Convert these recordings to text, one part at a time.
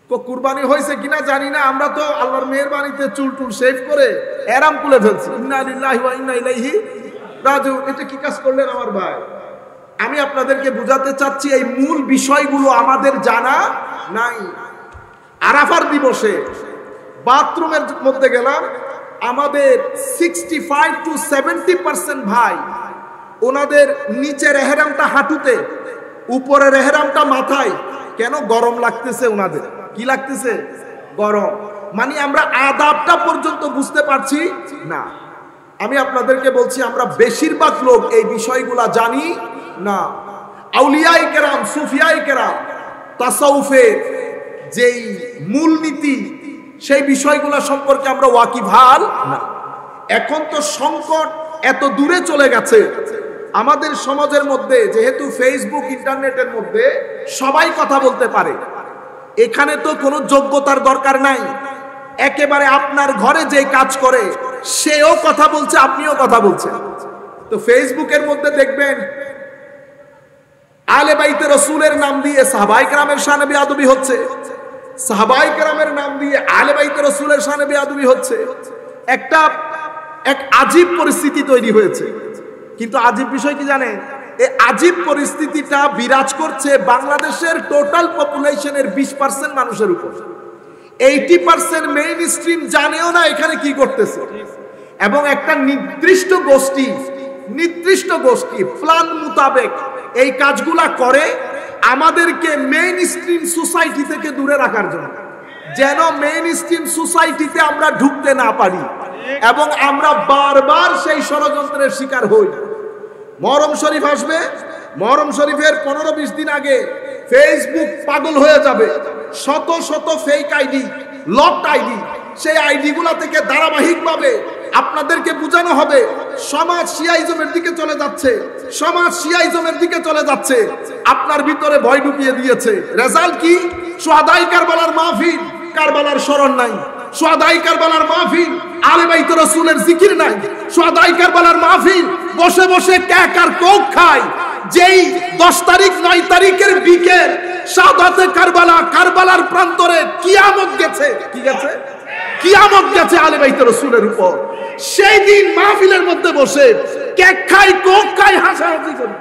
কুরবানি হয়েছে কিনা জানি না, আমরা তো আল্লাহর মেহেরবানিতে চুল টুল শেভ করে এরাম তুলে ফেলছি। ইন্না লিল্লাহি ওয়া ইন্না ইলাইহি রাজিউন। এটা কি কাজ করলেন আমার ভাই? আমি আপনাদেরকে বুঝাতে চাচ্ছি এই মূল বিষয়গুলো আমাদের জানা নাই। আরাফার দিবসে বাথরুমের মধ্যে গেলাম, আমাদের 65 to 70% ভাই ওনাদের নিচের এহরামটা হাঁটুতে, উপরের এহরামটা মাথায়। কেন? গরম লাগতেছে ওনাদের। কি লাগতেছে? গরম। মানে আমরা আদাবটা পর্যন্ত বুঝতে পারছি না। আমি আপনাদেরকে বলছি, আমরা বেশিরভাগ লোক এই বিষয়গুলা জানি না। আউলিয়ায়ে কেরাম, সুফিয়ায়ে কেরাম, তাসাউফের যেই মূলনীতি, সেই বিষয়গুলো সম্পর্কে আমরা ওয়াকিবহাল না। এখন তো সংকট এত দূরে চলে গেছে আমাদের সমাজের মধ্যে, যেহেতু ফেসবুক ইন্টারনেটের মধ্যে সবাই কথা বলতে পারে। এখানে তো কোনো যোগ্যতার দরকার নাই। একেবারে আপনার ঘরে যে কাজ করে সেও কথা বলছে, আপনিও কথা বলছেন। তো ফেসবুকের মধ্যে দেখবেন আলে বাইতে রসুলের নাম দিয়ে সাহাবায়ে কেরামের শানে বেয়াদবি হচ্ছে, সাহাবায়ে কেরামের নাম দিয়ে আলে বাইতে রসুলের শানে বেয়াদবি হচ্ছে। এক আজীব পরিস্থিতি তৈরি হয়েছে। কিন্তু আজীব বিষয় কি জানেন? এই আজীব পরিস্থিতিটা বিরাজ করছে বাংলাদেশের টোটাল পপুলেশনের 20% মানুষের উপর। 80% মেইন স্ট্রিম জানেও না এখানে কি করতেছে। এবং একটা নির্দিষ্ট গোষ্ঠী প্ল্যান মোতাবেক এই কাজগুলা করে আমাদেরকে মেইন স্ট্রিম সোসাইটি থেকে দূরে রাখার জন্য, যেন মেইন স্ট্রিম সোসাইটিতে আমরা ঢুকতে না পারি এবং আমরা বারবার সেই ষড়যন্ত্রের শিকার হই। মুহররম শরীফ আসবে, মুহররম শরীফের 15-20 দিন আগে ফেসবুক পাগল হয়ে যাবে। শত শত ফেক আইডি, লট আইডি, সেই আইডিগুলা থেকে ধারাবাহিকভাবে আপনাদেরকে বোঝানো হবে সমাজ শিয়াইজমের দিকে চলে যাচ্ছে, সমাজ শিয়াইজমের দিকে চলে যাচ্ছে। আপনার ভিতরে ভয় ঢুকিয়ে দিয়েছে। রেজাল্ট কি? শুহাদায়ে কারবালার মাহফিল, কারবালার স্মরণ নাই। শুহাদায়ে কারবালার মাহফিল, আলে বাইতে রাসূলের জিকির নাই। শুহাদায়ে কারবালার মাহফিল, বসে বসে কেক আর কোক খায়। যেই 10 তারিখ 9 তারিখের বিকেল শাহাদাতে কারবালা, কারবালার প্রান্তরে কিয়ামত গেছে। কি গেছে? কিয়ামত গেছে আলে বাইতে রাসূলের উপর। সেই দিন মাহফিলের মধ্যে বসে কেক খাই, কোক খাই, হাসাহাসি করি।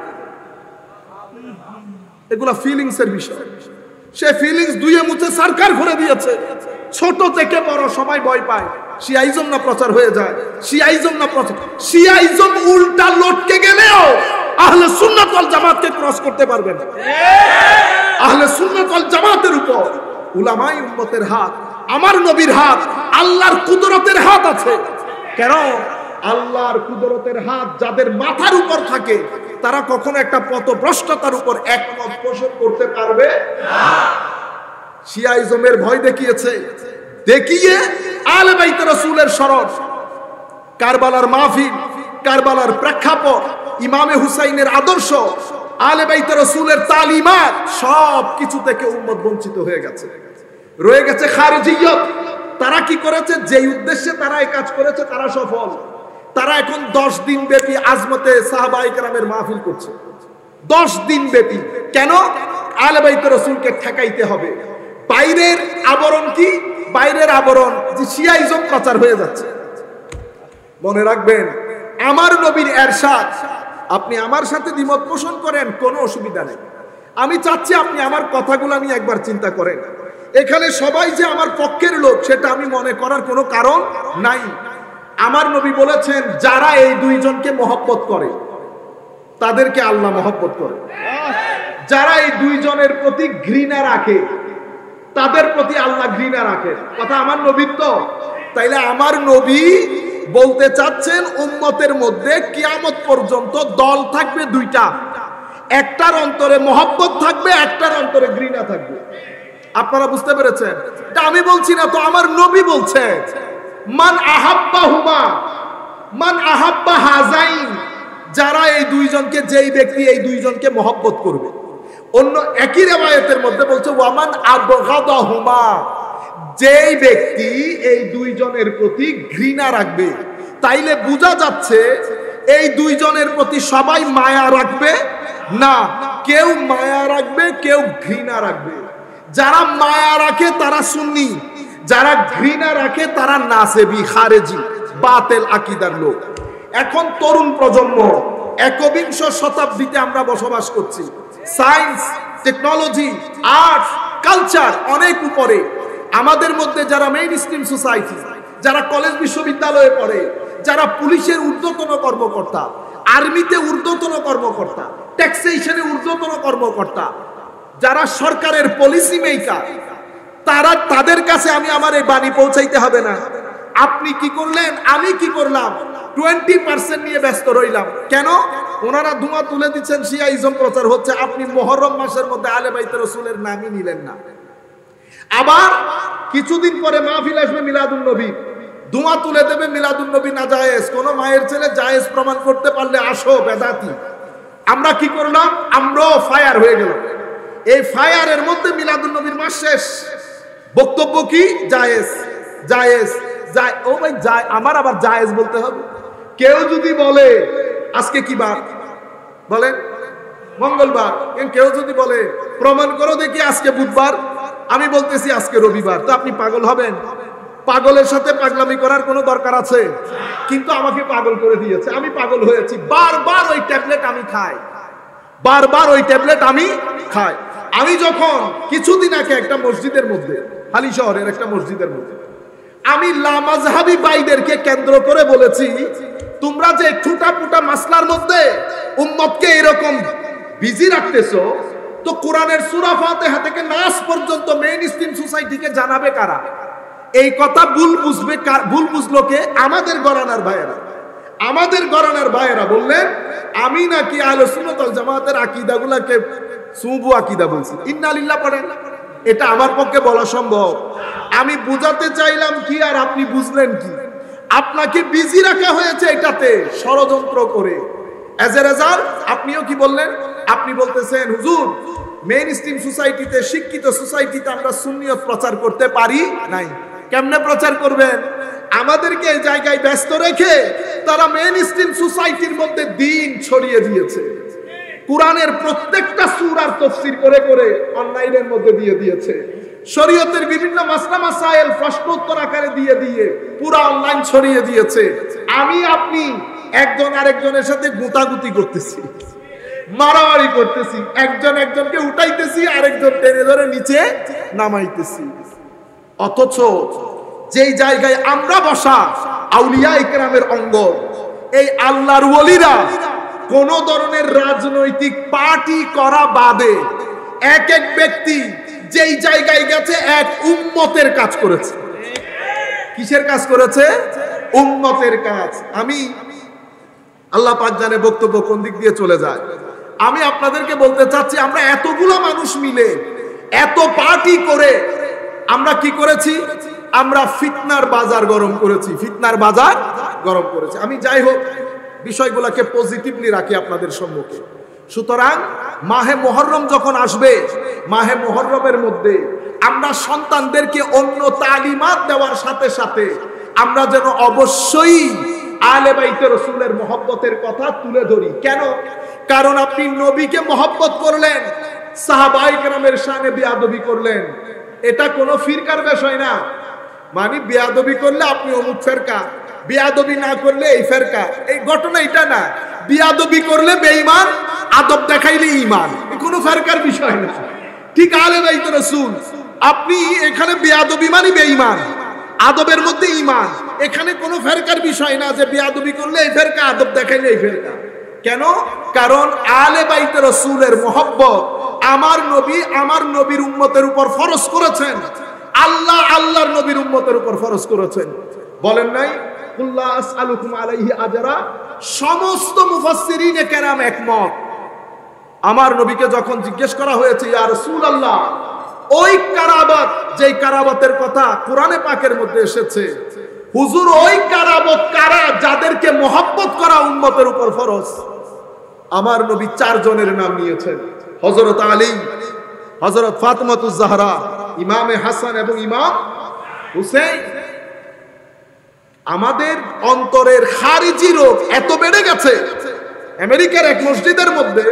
এগুলা ফিলিংস এর বিষয়। সে ফিলিংস দুয়ে মুছে সরকার করে দিয়েছে। ছোট থেকে বড় সবাই ভয় পায়। শিয়াইজম না প্রচার হয়ে যায়, শিয়াইজম না প্রচার। শিয়াইজম উল্টা লটকে গেলেও আহলে সুন্নাত ওয়াল জামাতকে ক্রস করতে পারবে না। আহলে সুন্নাত ওয়াল জামাতের উপর উলামায়ে উম্মতের হাত, আমার নবীর হাত, আল্লাহর কুদরতের হাত আছে। কেন? আল্লাহর কুদরতের হাত যাদের মাথার উপর থাকে তারা কখনো একটা পথভ্রষ্টতার উপর একমত পোষণ করতে পারবে না। শিয়াইজমের ভয় দেখিয়েছে, দেখিয়ে আলে বাইতে রাসূলের শরফ, কারবালার মাহফিল, কারবালার প্রেক্ষাপট, ইমামে হুসাইনের আদর্শ, আলে বাইতে রাসূলের তালিমাত, সব কিছু থেকে উম্মত বঞ্চিত হয়ে গেছে। রয়ে গেছে খারিজিয়ত। তারা কি করেছে? যেই উদ্দেশ্যে তারা এই কাজ করেছে তারা সফল। তারা এখন 10 দিন ব্যাপী আজমতে সাহাবায়ে কেরামের মাহফিল করছে। 10 দিন ব্যাপী। কেন? আলে বাইতে রাসূলকে ঠেকাইতে হবে। বাইরের আবরণ কি? বাইরের আবরণ যে শিয়াইজম প্রচার হয়ে যাচ্ছে। মনে রাখবেন, আমার নবীর এরশাদ, আপনি আমার সাথে দ্বিমত পোষণ করেন, কোনো অসুবিধা নেই। আমি চাচ্ছি আপনি আমার কথাগুলো নিয়ে একবার চিন্তা করেন। এখানে সবাই যে আমার পক্ষের লোক সেটা আমি মনে করার কোনো কারণ নাই। আমার নবী বলেছেন, যারা এই দুইজনকে মহব্বত করে তাদেরকে আল্লাহ মহব্বত করে। যারা এই দুইজনের প্রতি ঘৃণা রাখে তাদের প্রতি আল্লাহ ঘৃণা রাখে। কথা আমার নবীর তো। তাইলে আমার নবী বলতে চাচ্ছেন উম্মতের মধ্যে কিয়ামত পর্যন্ত দল থাকবে দুইটা। একটার অন্তরে মহব্বত থাকবে, একটার অন্তরে ঘৃণা থাকবে। আপনারা বুঝতে পেরেছেন? এটা আমি বলছি না, তো আমার নবী বলছে, মান আহাব্বা হুমা মান আহাব্বা হাজাইন, যারা এই দুইজনকে, যেই ব্যক্তি এই দুইজনকে মহব্বত করবে। অন্য একই রিওয়ায়াতের মধ্যে বলছে ওয়ামান আবগাদাহুমা, যেই ব্যক্তি এই দুইজনের প্রতি ঘৃণা রাখবে। তাইলে বোঝা যাচ্ছে এই দুইজনের প্রতি সবাই মায়া রাখবে না, কেউ মায়া রাখবে, কেউ ঘৃণা রাখবে। যারা মায়া রাখে তারা সুন্নি, যারা ঘৃণা রাখে তারা নাসেবি, খারেজি, বাতেল আকীদার লোক। এখন তরুণ প্রজন্ম, একবিংশ শতাব্দীতে আমরা বসবাস করছি। সায়েন্স, টেকনোলজি, আর্ট, কালচার অনেক উপরে। আমাদের মধ্যে যারা মেইন স্ট্রিম সোসাইটি, যারা কলেজ বিশ্ববিদ্যালয়ে পড়ে, যারা পুলিশের ঊর্ধ্বতন কর্মকর্তা, আর্মিতে ঊর্ধ্বতন কর্মকর্তা, ট্যাক্সেশনে ঊর্ধ্বতন কর্মকর্তা, যারা সরকারের পলিসি মেকার, তাদের কাছে আমি আমার এই বাণী পৌঁছাইতে হবে না। আপনি কি করলেন, আমি কি করলাম, 20% নিয়ে ব্যস্ত রইলাম। কেন? ওনারা ধোঁয়া তুলে দিচ্ছেন, শিয়াইজম প্রচার হচ্ছে, আপনি মুহররম মাসের মধ্যে আলে বাইতে রাসূলের নামই নিলেন না। আবার কিছুদিন পরে মাহফিল আসবে মিলাদুন নবী, ধোঁয়া তুলে দেবে মিলাদুন নবী না জায়েজ, কোন মায়ের ছেলে জায়েজ প্রমাণ করতে পারলে আসো বেদাতি। আমরা কি করলাম? আমরাও ফায়ার হয়ে গেল। এই ফায়ারের মধ্যে মিলাদুন নবীর মাস শেষ, বক্তব্য কি? জায়েজ, জায়েজ, ও ভাই আমার আবার জায়েজ বলতে হবে? কেউ যদি বলে আজকে কি বার, বলেন মঙ্গলবার, কেউ যদি বলে প্রমাণ করো দেখি আজকে বুধবার, আমি বলতেছি আজকে রবিবার, তো আপনি পাগল হবেন? পাগলের সাথে পাগলামি করার কোনো দরকার আছে? কিন্তু আমাকে পাগল করে দিয়েছে, আমি পাগল হয়েছি। বারবার ওই ট্যাবলেট আমি খাই, বারবার ওই ট্যাবলেট আমি খাই। আমি যখন কিছুদিন আগে একটা মসজিদের মধ্যে, হালি শহরের একটা মসজিদের মধ্যে, আমি লামাজহাবি ভাইদেরকে কেন্দ্র করে বলেছি, তোমরা যে ছোটা পুটা মাসলার মধ্যে উম্মতকে এরকম বিজি রাখতেছো, তো কোরআনের সূরা ফাতিহা থেকে নাস পর্যন্ত মেইন স্ট্রিম সোসাইটিকে জানাবে কারা? এই কথা ভুল বুঝবে, ভুল বুঝলো কে? আমাদের ঘরানার ভাইয়েরা। আমাদের ঘরানার ভাইয়েরা বললেন আমি নাকি আহলে সুন্নাত ওয়াল জামাতের আকীদাগুলোকে সুবু আকীদা বলছি। ইন্না লিল্লাহ পড়েন, এটা আমার পক্ষে বলা সম্ভব? আমি বুঝাতে চাইলাম কি, আর আপনি বুঝলেন কি? আপনাকে বিজি রাখা হয়েছে এটাতে ষড়যন্ত্র করে। এজ এ রেজাল্ট আপনিও কি বললেন? আপনি বলতেছেন হুজুর মেইন স্ট্রিম সোসাইটিতে, শিক্ষিত সোসাইটিতে আমরা সুন্নিয়ত প্রচার করতে পারি নাই। কেমনে প্রচার করবেন? আমাদেরকে এই জায়গায় ব্যস্ত রেখে তারা মেইন স্ট্রিম সোসাইটির মধ্যে দ্বীন ছড়িয়ে দিয়েছে। কোরআনের প্রত্যেকটা সূরার তাফসীর করে করে অনলাইনের মধ্যে দিয়ে দিয়েছে। শরীয়তের বিভিন্ন মাসলা মাসাইল প্রশ্নোত্তর আকারে দিয়ে দিয়ে পুরো অনলাইন ছড়িয়ে দিয়েছে। আমি আপনি একজন আরেকজনের সাথে গুতাগুতি করতেছি, মারামারি করতেছি, একজন একজনকে উঠাইতেছি, আরেকজন টেনে ধরে নিচে নামাইতেছি। অথচ যেই জায়গায় আমরা বসা আউলিয়া ইকরামের অঙ্গ, এই আল্লাহর ওলিরা কোন ধরনের রাজনৈতিক পার্টি করা বাদে এক এক ব্যক্তি যেই জায়গায় গেছে এক উম্মতের কাজ করেছে। কিসের কাজ করেছে? উম্মতের কাজ। আমি আল্লাহ পাক জানে বক্তব্য কোন দিক দিয়ে চলে যায়। আমি আপনাদেরকে বলতে চাচ্ছি, আমরা এতগুলো মানুষ মিলে এত পার্টি করে আমরা কি করেছি? আমরা ফিতনার বাজার গরম করেছি, ফিতনার বাজার গরম করেছি। আমি যাই হোক বিষয়গুলোকে পজিটিভলি রাখি আপনাদের সম্মুখে। সুতরাং মাহে মুহররম যখন আসবে, মাহে মুহররমের মধ্যে আমরা সন্তানদেরকে অন্য তালিমাত দেওয়ার সাথে সাথে আমরা যেন অবশ্যই আলে বাইতে রাসূলের মহব্বতের কথা তুলে ধরি। কেন? কারণ আপনি নবীকে মহব্বত করলেন, সাহাবায়ে কেরামের শানে বেয়াদবি করলেন, এটা কোনো ফিরকার বিষয় না। মানে বেয়াদবি করলে আপনি অমুক ফেরকা, বেয়াদবি না করলে এই ফেরকা, এই ঘটনা এটা না। বেয়াদবি করলে বেঈমান, আদব দেখাইলে ঈমান, কোনো ফেরকার বিষয় না। ঠিক আলে বাইতে রাসূল, আপনি এখানে বেয়াদবি মানে বেঈমান, আদবের মধ্যে ঈমান, এখানে কোনো ফেরকার বিষয় না যে বেয়াদবি করলে এই ফেরকা, আদব দেখাইলে এই ফেরকা। কেন? কারণ আলে বাইতে রাসূলের মহব্বত আমার নবী, আমার নবীর উম্মতের উপর ফরজ করেছেন, আল্লাহ আল্লাহর নবীর উম্মতের উপর ফরজ করেছেন। বলেন নাই কুল্লা আসআলুকুম আলাইহি আজরা? সমস্ত মুফাসসিরিনে কেরাম একমত। আমার নবীকে যখন জিজ্ঞেস করা হয়েছে ইয়া রাসূলুল্লাহ, ওই কারাবাত, যেই কারাবাতের কথা কোরআনে পাকের মধ্যে এসেছে, হুজুর ওই কারাবত কারা যাদেরকে মহব্বত করা উম্মতের উপর ফরজ? আমার নবী 4 জনের নাম নিয়েছেন। হযরত আলী, হযরত ফাতেমাতুজ জাহরা, ইমামে হাসান এবং ইমাম হুসাইন। আমাদের অন্তরের খারিজি রোগ এত বেড়ে গেছে, আমেরিকার এক মসজিদের মধ্যে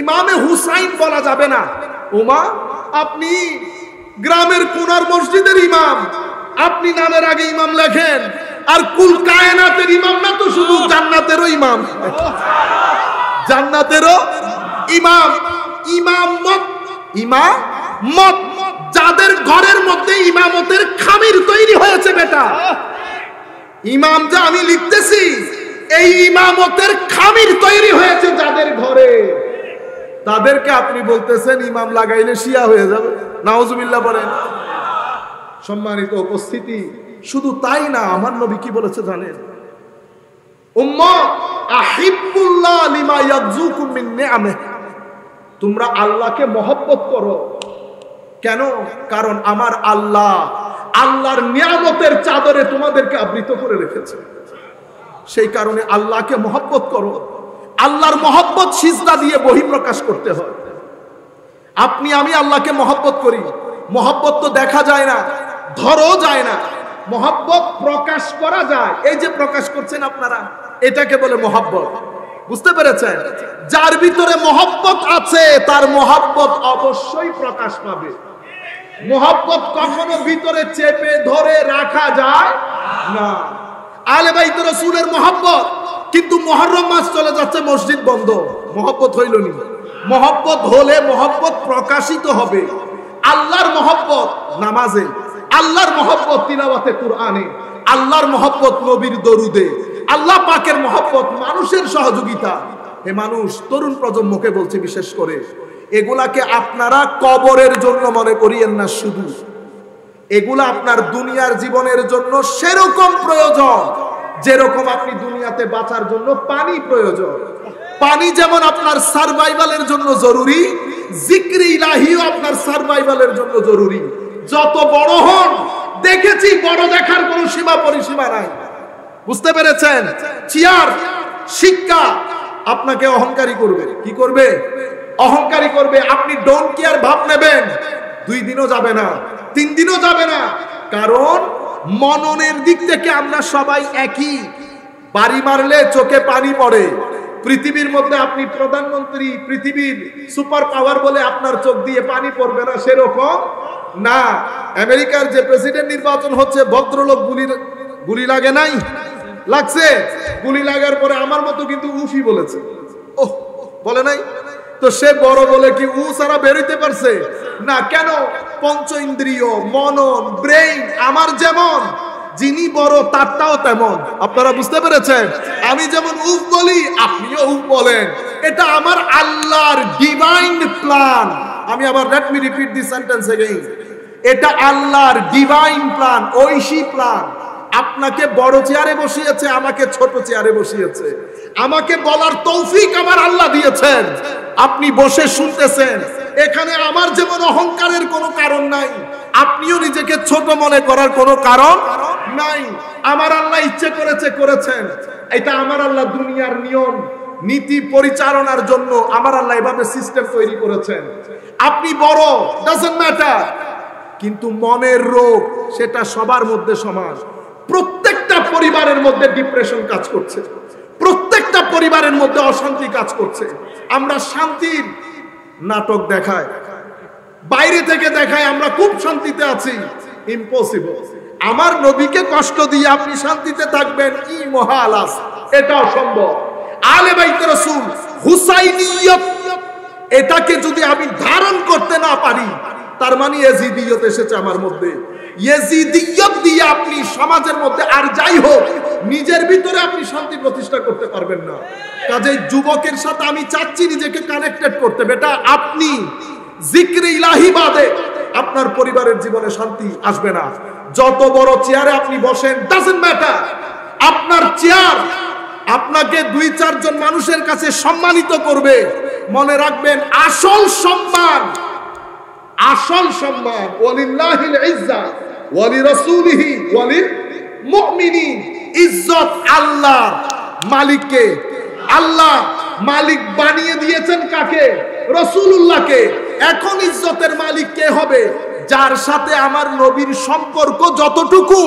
ইমামে হুসাইন বলা যাবে না। ওমা, আপনি গ্রামের কোনার মসজিদের ইমাম, আপনি নামের আগে ইমাম লেখেন, আর কুল কায়নাতের ইমাম না তো শুধু জান্নাতেরও ইমাম, জান্নাতেরও ইমাম। ইমামত যাদের ঘরের মধ্যে ইমামতের খামির তৈরি হয়েছে বেটা, ইমাম যা আমি লিখতেছি, এই ইমামতের খামির তৈরি হয়েছে যাদের ঘরে, তাদেরকে আপনি বলতেছেন ইমাম লাগাইলে শিয়া হয়ে যাবে। নাউজুবিল্লাহ বলেন। সম্মানিত উপস্থিতি, শুধু তাই না, আমার নবী কি বলেছে জানেন? উম্মাহ আহিব্বুল্লাহ লিমা ইয়াগজুকুম মিন নিআমিহি, তোমরা আল্লাহকে মহব্বত করো। কেন? কারণ আমার আল্লাহ আল্লাহর নিয়ামতের চাদরে তোমাদেরকে আবৃত করে রেখেছে। সেই কারণে আল্লাহকে মহব্বত করো। আল্লাহর মহব্বত সিজদা দিয়ে বহিঃপ্রকাশ করতে হয়। আপনি আমি আল্লাহকে মহব্বত করি, মহব্বত তো দেখা যায় না, ধরও যায় না, মহব্বত প্রকাশ করা যায়। এই যে প্রকাশ করছেন আপনারা, এটাকে বলে মহব্বত। বুঝতে পেরেছেন? যার ভিতরে মহব্বত আছে তার মহব্বত অবশ্যই প্রকাশ পাবে। মহব্বত কখনো ভিতরে চেপে ধরে রাখা যায় না। আলে বাইত রাসূলের মহব্বত, কিন্তু মুহররম মাস চলে যাচ্ছে, মসজিদ বন্ধ, মহব্বত হইল নি? মহব্বত হলে মহব্বত প্রকাশিত হবে। আল্লাহর মহব্বত নামাজে, আল্লাহর মহব্বত তিলাওয়াতে কুরআনে, আল্লাহর মহব্বত নবীর দরুদে, আল্লাহ পাকের মহব্বত মানুষের সহযোগিতা। হে মানুষ, তরুণ প্রজন্মকে বলছে বিশেষ করে, এগুলাকে আপনারা কবরের জন্য মনে করিয়েন না। শুধু এগুলা আপনার দুনিয়ার জীবনের জন্য সেরকম প্রয়োজন যেরকম আপনি দুনিয়াতে বাঁচার জন্য পানি প্রয়োজন। পানি যেমন আপনার সারভাইভালের জন্য জরুরি, জিক্রে ইলাহিও আপনার সারভাইভালের জন্য জরুরি। যত বড় হন, দেখেছি বড় দেখার কোনো সীমা পরিসীমা নাই। বুঝতে পেরেছেন? চেয়ার, শিক্ষা আপনাকে অহংকারী করবে। কি করবে? অহংকারী করবে। আপনি ডোন্ট কেয়ার ভাব নেবেন, 2 দিনও যাবে না, 3 দিনও যাবে না। কারণ মননের দিক থেকে আমরা সবাই একই। বাড়ি মারলে চোখে পানি পড়ে। পৃথিবীর মধ্যে আপনি প্রধানমন্ত্রী, পৃথিবীর সুপার পাওয়ার বলে আপনার চোখ দিয়ে পানি পড়বে না, সেরকম না। আমেরিকার যে প্রেসিডেন্ট নির্বাচন হচ্ছে, ভদ্রলোক গুলি লাগে নাই? লাগছে। গুলি লাগার পরে আমার মতো কিন্তু উফি বলেছে। ওহ, বলে নাই তো? সে বড় বলে কি উ সারা বেরোতে পারছে না? কেন? পঞ্চ ইন্দ্রিয়, মনন, ব্রেইন আমার যেমন, যিনি বড় তারটাও তেমন। আপনারা বুঝতে পেরেছেন? আমি যেমন উফ বলি, আপনিও উফ বলেন। এটা আমার আল্লাহর ডিভাইন প্ল্যান। আমি আবার let me repeat this sentence again. এটা আল্লাহর ডিভাইন প্ল্যান, ঐশী প্ল্যান। আপনাকে বড় চেয়ারে বসিয়েছে, আমাকে ছোট চেয়ারে বসিয়েছে। আমাকে বলার তৌফিক আমার আল্লাহ দিয়েছেন, আপনি বসে শুনতেছেন। এখানে আমার যেমন অহংকারের কোনো কারণ নাই, আপনিও নিজেকে ছোট মনে করার কোনো কারণ নাই। আমার আল্লাহ ইচ্ছে করেছে করেছেন। এটা আমার আল্লাহ দুনিয়ার নিয়ম নীতি পরিচালনার জন্য আমার আল্লাহ এভাবে সিস্টেম তৈরি করেছেন। আপনি বড়, ডাজন্ট ম্যাটার, কিন্তু মনের রোগ সেটা সবার মধ্যে সমান। প্রত্যেকটা পরিবারের মধ্যে ডিপ্রেশন কাজ করছে, প্রত্যেকটা পরিবারের মধ্যে অশান্তি কাজ করছে। আমরা শান্তির নাটক দেখাই, বাইরে থেকে দেখাই আমরা খুব শান্তিতে আছি। ইম্পসিবল। আমার নবীকে কষ্ট দিয়ে আপনি শান্তিতে থাকবেন, ই মহালাস, এটা অসম্ভব। আলে বাইত রাসূল হুসাইনিয়ত, এটাকে যদি আমি ধারণ করতে না পারি, তার মানে ইয়াজিদিয়ত এসেছে আমার মধ্যে। ইয়াজিদিয়ত দিয়ে আপনি সমাজের মধ্যে আর যাই হোক, নিজের ভিতরে আপনি শান্তি প্রতিষ্ঠা করতে পারবেন না। কাজেই যুবকের সাথে আমি চাচ্ছি নিজেকে কানেক্টেড করতে। বেটা, আপনি জিক্রে ইলাহি বাদে আপনার পরিবারের জীবনে শান্তি আসবে না। যত বড় চেয়ারে আপনি বসেন, ডাজন্ট ম্যাটার। আপনার চেয়ার আপনাকে 2-4 জন মানুষের কাছে সম্মানিত করবে। মনে রাখবেন, আসল সম্মান, আসল সম্মান ওয়ালিল্লাহিল ইজ্জা ওয়ালি রাসূলিহি ওয়ালিল মুমিনিন। ইজ্জত আল্লাহর মালিককে। আল্লাহ মালিক বানিয়ে দিয়েছেন কাকে? রাসূলুল্লাহকে। এখন ইজ্জতের মালিক কে হবে? যার সাথে আমার নবীর সম্পর্ক যতটুকু,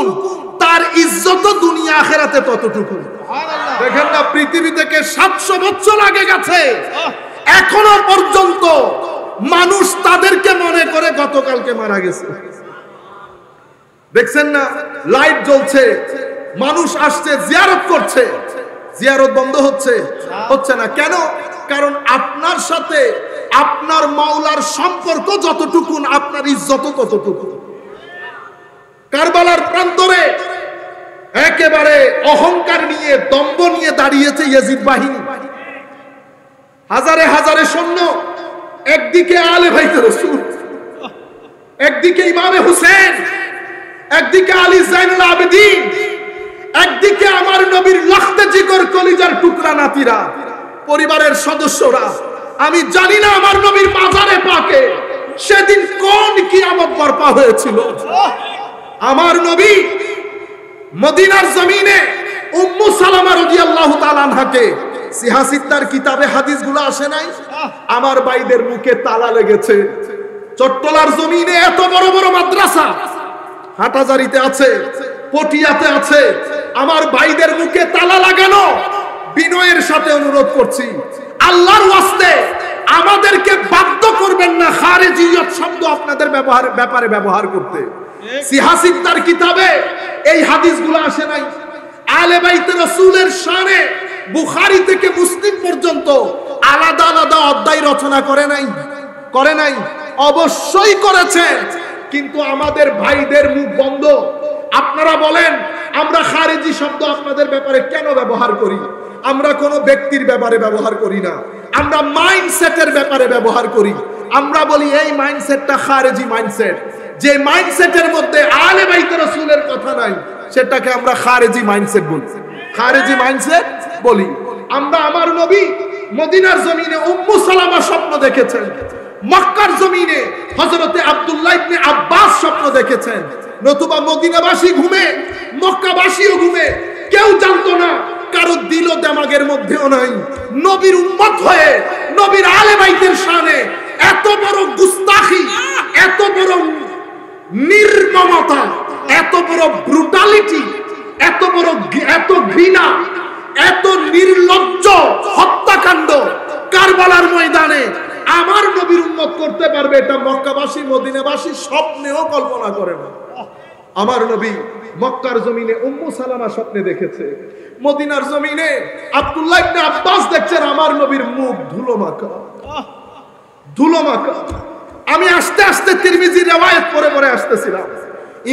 তার ইজ্জত দুনিয়া আখিরাতে ততটুকু। দেখেন না, পৃথিবী থেকে 700 বছর আগে গেছে, এখনো পর্যন্ত মানুষ তাদেরকে মনে করে গতকালকে মারা গেছে। দেখছেন না, লাইট জ্বলছে, মানুষ আসছে, জিয়ারত করছে, জিয়ারত বন্ধ হচ্ছে না। কেন? কারণ আপনার সাথে আপনার মাওলার সম্পর্ক যতটুকু, আপনার ইজ্জত ততটুকু। কারবালার প্রান্তরে একেবারে অহংকার নিয়ে, দম্ভ নিয়ে দাঁড়িয়েছে ইয়াজিদ বাহিনী, হাজারে হাজারে সৈন্য, একদিকে আলে বাইতে রাসূল, একদিকে ইমামে হুসেন, একদিকে আলী জাইনুল আবেদিন, একদিকে আমার নবীর লখতে জিগর কলিজার টুকরা নাতিরা, পরিবারের সদস্যরা। আমি জানি না আমার নবীর মাজারে পাকে সেদিন কোন কিয়ামত বর্পা হয়েছিল। আমার নবী মদিনার জমিনে উম্মু সালামা রাদিয়াল্লাহু তাআলা আনহাকে, সিহাসিত্তার কিতাবে হাদিসগুলো আসে নাই, আমার ভাইদের মুখে তালা লেগেছে। চট্টলার জমিনে এত বড় বড় মাদ্রাসা, হাটাজারিতে আছে, পটিয়াতে আছে, আমার ভাইদের মুখে তালা লাগানো। বিনয়ের সাথে অনুরোধ করছি, আল্লাহর ওয়াস্তে আমাদেরকে বাধ্য করবেন না খারেজিয়ত শব্দ আপনাদের ব্যাপারে ব্যবহার করতে। সিহাসিত্তার কিতাবে এই হাদিসগুলো আসে নাই। আলে বাইতে রাসূলের শানে বুখারী থেকে মুসলিম পর্যন্ত আলাদা আলাদা অধ্যায় রচনা করে নাই, অবশ্যই করেছেন, কিন্তু আমাদের ভাইদের মুখ বন্ধ। আপনারা বলেন আমরা খারেজি শব্দ আপনাদের ব্যাপারে কেন ব্যবহার করি? আমরা কোনো ব্যক্তির ব্যাপারে ব্যবহার করি না, আমরা মাইন্ডসেটের ব্যাপারে ব্যবহার করি। আমরা বলি এই মাইন্ডসেটটা খারেজি মাইন্ডসেট। যে মাইন্ডসেটের মধ্যে আলে বাইতে রাসূলের কথা নাই, সেটাকে আমরা খারেজি মাইন্ডসেট বলি, খারেজি মাইন্ডসেট বলি। আমরা আমার নবী মদিনার জমিনে উম্মু সালামা স্বপ্ন দেখেছেন, মক্কার জমিনে হযরতে আব্দুল্লাহ ইবনে আব্বাস স্বপ্ন দেখেছেন। নতুবা মদিনাবাসী ঘুমে, মক্কাবাসীও ঘুমে, কেউ জানতো না, কারো দিল দেমাগের মধ্যেও নাই। নবীর উম্মত হয়ে নবীর আলে বাইতের শানে এত বড় গুস্তাখি, এত বড় নির্মমতা, এত বড় ব্রুটালিটি, এত ঘৃণা, এত নির্লজ্জ হত্যাকাণ্ড কারবালার ময়দানে আমার নবীর উম্মত করতে পারবে, এটা মক্কাবাসী মদিনাবাসী স্বপ্নেও কল্পনা করে না। আমার নবী মক্কার জমিনে উম্মু সালামা স্বপ্নে দেখেছে, মদিনার জমিনে আব্দুল্লাহ ইবনে আব্বাস দেখছেন আমার নবীর মুখ ধুলো মাখা। আমি আস্তে আস্তে তিরমিজির riwayat পড়ে আসতেছিলাম।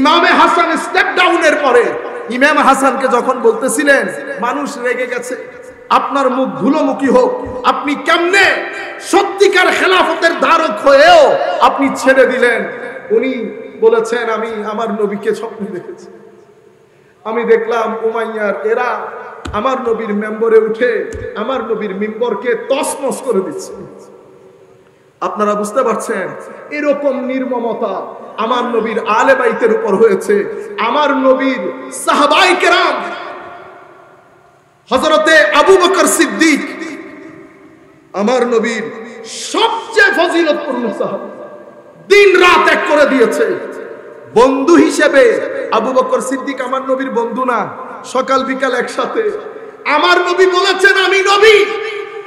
ইমামে হাসান স্টেপ ডাউনের পরে ইমাম হাসানকে যখন বলতেছিলেন মানুষ রেগে গেছে, আপনার মুখ ধুলোমুখী হোক, আপনি কেমনে সত্যিকার খেলাফতের ধারক হয়েও আপনি ছেড়ে দিলেন? উনি বলেছেন আমি আমার নবীকে স্বপ্নে দেখেছি, আমি দেখলাম উমাইয়ার এরা আমার নবীর মেম্বরে উঠে আমার নবীর মিম্বরকে তছনছ করে দিচ্ছে। আপনারা বুঝতে পারছেন এরকম নির্মমতা আমার নবীর আলে বাইতের উপর হয়েছে। আমার নবীর সাহাবায়ে কেরাম, হযরতে আবু বকর সিদ্দিক আমার নবীর সবচেয়ে ফজিলতপূর্ণ সাহাবী, দিন রাত এক করে দিয়েছে। বন্ধু হিসেবে আবু বকর সিদ্দিক আমার নবীর বন্ধু না, সকাল বিকাল একসাথে। আমার নবী বলেছেন আমি নবী,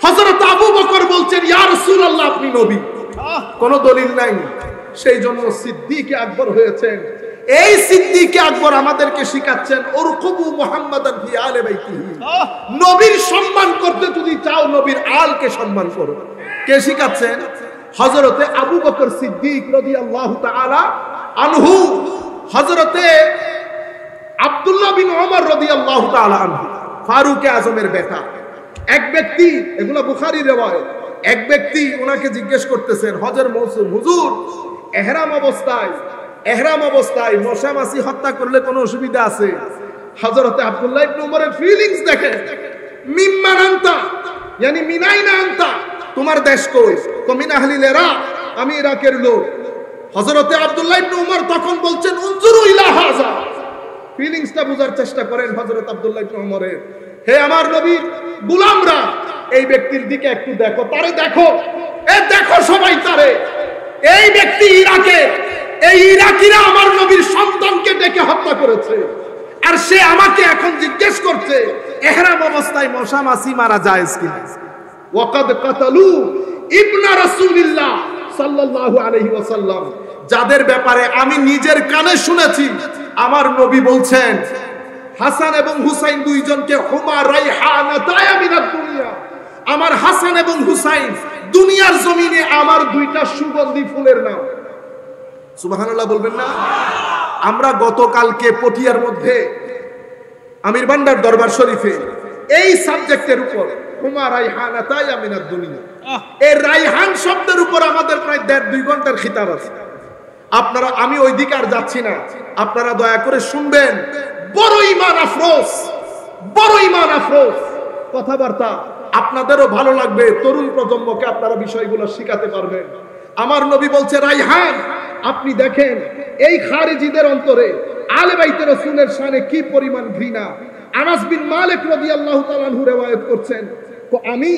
হযরত আবু বকর বলছেন ইয়া রাসূলুল্লাহ আপনি নবী। কোনো দলিল নাই, সেই জন্য সিদ্দিকে আকবর হয়েছেন। এই সিদ্দিকে আকবর আমাদেরকে শিখাচ্ছেন উরকুবু মুহাম্মাদান ফি আলে বাইতিহি, নবীর সম্মান করতে যদি চাও নবীর আলকে সম্মান করো। কে শিখাচ্ছেন? হযরতে আবু বকর সিদ্দিক রাদিয়াল্লাহু তাআলা আনহু, হযরতে আব্দুল্লাহ বিন ওমর রাদিয়াল্লাহু তাআলা আনহু, ফারুক আজমের বেটা। এক ব্যক্তি, এগুলো বুখারীর riwayat, এক ব্যক্তি ওনাকে জিজ্ঞেস করতেছেন হজের মৌসুম, হুজুর এহরাম অবস্থায় মশা মাছি হত্যা করলে কোনো অসুবিধা আছে? হযরতে আব্দুল্লাহ ইবনে ওমরের ফিলিংস দেখেন, মিম্মান আনতা ইয়ানি মিনাইনা আনতা, তোমার দেশ কই? তো মিন আহলিল ইরাক, আমি ইরাকের লোক। হযরতে আব্দুল্লাহ ইবনে ওমর তখন বলছেন উনজুরু ইলা হাযা, ফিলিংসটা বোঝার চেষ্টা করেন হযরত আব্দুল্লাহ ইবনে ওমরের। হে আমার নবীর গোলামরা, এই ব্যক্তির দিকে একটু দেখো, তারে দেখো, দেখো সবাই তারে। এই ব্যক্তি ইরাকে, এই ইরাকিরা আমার নবীর সন্তানকে ডেকে হত্যা করেছে, আর সে আমাকে এখন জিজ্ঞেস করছে ইহরাম অবস্থায় মশা মাছি মারা জায়েজ কিনা? ওয়াকাদ কাতালু ইবনা রাসূলিল্লাহ সাল্লাল্লাহু আলাইহি ওয়াসাল্লাম, যাদের ব্যাপারে আমি নিজের কানে শুনেছি আমার নবী বলছেন হাসান এবং হুসাইন দুইজনকে হুমা রাইহানাতায়া মিনাদ দুনিয়া, আমার হাসান এবং হুসাইন দুনিয়ার জমিনে আমার দুইটা সুগন্ধি ফুলের নাম। সুবহানাল্লাহ বলবেন না? আমরা গতকালকে পটিয়ার মধ্যে আমির ভান্ডার দরবার শরীফে এই সাবজেক্টের উপর হুমা রাইহানাতায়া মিনাদ দুনিয়া, এই রাইহান শব্দের উপর আমাদের প্রায় 1.5-2 ঘন্টার খিতাব আছে। আপনারা, আমি ওই দিকে আর যাচ্ছি না, আপনারা দয়া করে শুনবেন। বড় ঈমান আফরোজ, বড় ঈমান আফরোজ কথাবার্তা, আপনাদেরও ভালো লাগবে, তরুণ প্রজন্মকে আপনারা বিষয়গুলো শিখাতে পারবেন। আমার নবী বলছে রাইহান, আপনি দেখেন এই খারিজিদের অন্তরে আলে বাইতে রাসূলের শানে কি পরিমাণ ঘৃণা। আনাস বিন মালিক রাদিয়াল্লাহু তাআলা আনহু riwayat করছেন, তো আমি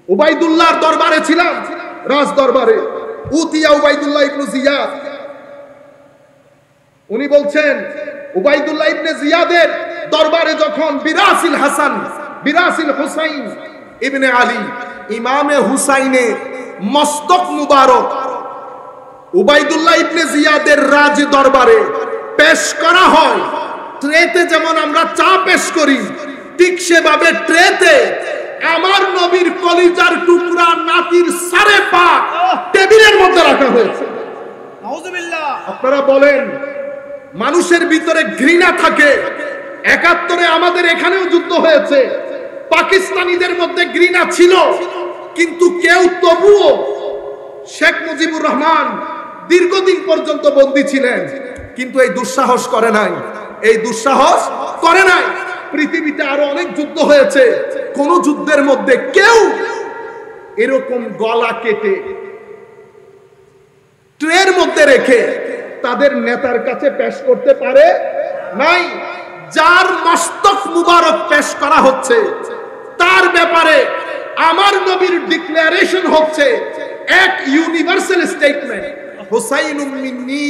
উবাইদুল্লাহর দরবারে ছিলাম, রাজ দরবারে, উতিয়া উবাইদুল্লাহ ইবনে জিয়াদ, উনি বলছেন উবাইদুল্লাহ ইবনে জিয়াদের দরবারে যখন বিরাসিল হাসান বিরাসিল হুসাইন ইবনে আলী, ইমামে হুসাইনের মস্তক মুবারক উবাইদুল্লাহ ইবনে জিয়াদের রাজ দরবারে পেশ করা হয়, ট্রেতে যেমন আমরা চা পেশ করি ঠিক সেভাবে ট্রেতে আমার নবীর কলিজার টুকরা নাতির সারে পা টেবিলের মধ্যে রাখা হয়েছে। নাউজুবিল্লাহ। আপনারা বলেন মানুষের ভিতরে ঘৃণা থাকে। ৭১ আমাদের এখানেও যুদ্ধ হয়েছে, পাকিস্তানিদের মধ্যে ঘৃণা ছিল, কিন্তু কেউ তবুও, শেখ মুজিবুর রহমান দীর্ঘদিন পর্যন্ত বন্দী ছিলেন কিন্তু এই দুঃসাহস করে নাই, এই দুঃসাহস করে নাই। পৃথিবীতে আরো অনেক যুদ্ধ হয়েছে, কোন যুদ্ধের মধ্যে কেউ এরকম গলা কেটে ট্রের মধ্যে রেখে তাদের নেতার কাছে পেশ করতে পারে নাই। যার মস্তক মুবারক পেশ করা হচ্ছে তার ব্যাপারে আমার নবীর ডিক্লারেশন হচ্ছে এক ইউনিভার্সাল স্টেটমেন্ট, হুসাইনুম মিন্নি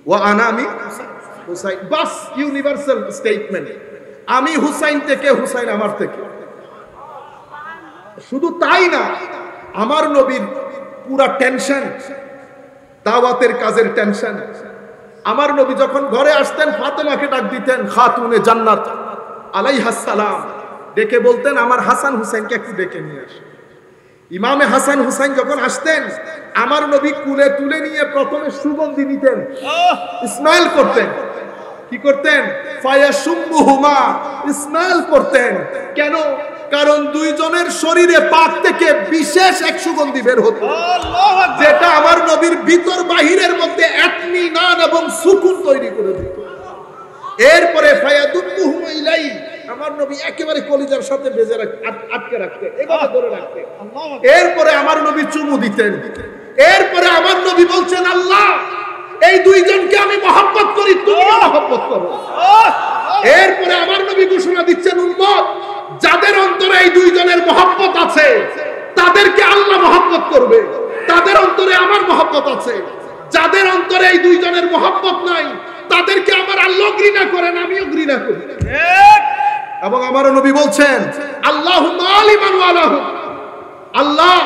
ওয়া আনা মিন হুসাইন, বাস ইউনিভার্সাল স্টেটমেন্ট, আমি হুসাইন থেকে, হুসাইন আমার থেকে। শুধু তাই না, আমার নবীর পুরা টেনশন, দাওয়াতের কাজের টেনশন। আমার নবী যখন ঘরে আসতেন ফাতেমাকে ডাক দিতেন, খাতুনে জান্নাত আলাইহাস সালাম, ডেকে বলতেন আমার হাসান হুসাইনকে একটু ডেকে নিয়ে আস। ইমামে হাসান হুসাইন যখন আসতেন আমার নবী কুলে তুলে নিয়ে প্রথমে সুগন্ধি নিতেন, স্মেল করতেন। কি করতেন? ফায়াশুম্মুহুমা, স্মেল করতেন। কেন? কারণ দুইজনের শরীরে পাক থেকে বিশেষ এক সুগন্ধি বের হতো, যেটা আমার নবীর ভিতর বাহিরের মধ্যে ইতমিনান এবং সুকুন তৈরি করে দিত। এরপরে ফায়াদুম্মুহুমা ইলাই, আমার নবী একেবারে কলিজার সাথে বেজে আটকে রাখতেন, এভাবে ধরে রাখতেন। এরপরে আমার নবী চুমু দিতেন। এরপরে আমার নবী বলছেন আল্লাহ এই দুইজনকে আমি মহব্বত করি, তুমি মহব্বত করো। এরপরে আমার নবী ঘোষণা দিচ্ছেন উম্মত যাদের অন্তরে এই দুইজনের মহব্বত আছে তাদেরকে আল্লাহ মহব্বত করবে, তাদের অন্তরে আমার মহব্বত আছে। যাদের অন্তরে এই দুইজনের মহব্বত নাই তাদেরকে আমার আল্লাহ ঘৃণা করেন, আমিও ঘৃণা করি। এবং আমার নবী বলছেন আল্লাহুম্মা আলিমান ওয়ালাহু, আল্লাহ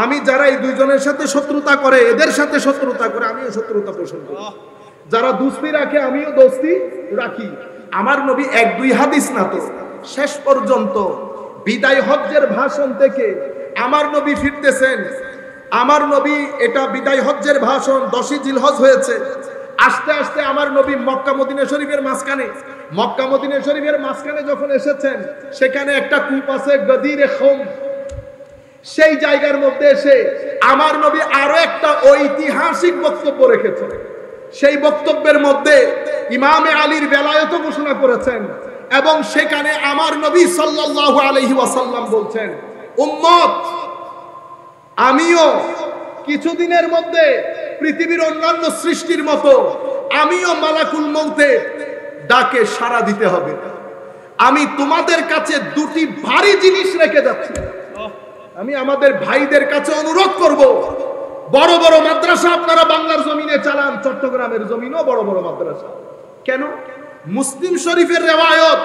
আমি যারা এই দুইজনের সাথে শত্রুতা করে, এদের সাথে শত্রুতা করে, আমিও শত্রুতা পোষণ করি। যারা দোস্তি রাখে আমিও দোস্তি রাখি। আমার নবী 1-2 হাদিস না তো, শেষ পর্যন্ত বিদায় হজ্জের ভাষণ থেকে আমার নবী ফিরতেছেন। আমার নবী, এটা বিদায় হজ্জের ভাষণ, 10ই জিলহজ হয়েছে। আস্তে আস্তে আমার নবী মক্কা মদিনা শরীফের মাঝখানে, মক্কা মদিনা শরীফের মাঝখানে যখন এসেছেন সেখানে একটা কূপ আছে গদিরে খুম, সেই জায়গার মধ্যে এসে আমার নবী আরো একটা ঐতিহাসিক বক্তব্য রেখেছেন। সেই বক্তব্যের মধ্যে ইমামে আলীর বেলায়েত ঘোষণা করেছেন এবং সেখানে আমার নবী সাল্লাল্লাহু আলাইহি ওয়াসাল্লাম বলছেন উম্মত আমিও কিছুদিনের মধ্যে পৃথিবীর অন্যান্য সৃষ্টির মতো আমিও মালাকুল মউতের ডাকে সাড়া দিতে হবে। আমি তোমাদের কাছে 2টি ভারী জিনিস রেখে যাচ্ছি। আমি আমাদের ভাইদের কাছে অনুরোধ করব, বড় বড় মাদ্রাসা আপনারা বাংলার জমিনে চালান, চট্টগ্রামের জমিনেও বড় বড় মাদ্রাসা। কেন? মুসলিম শরীফের রিওয়ায়াত,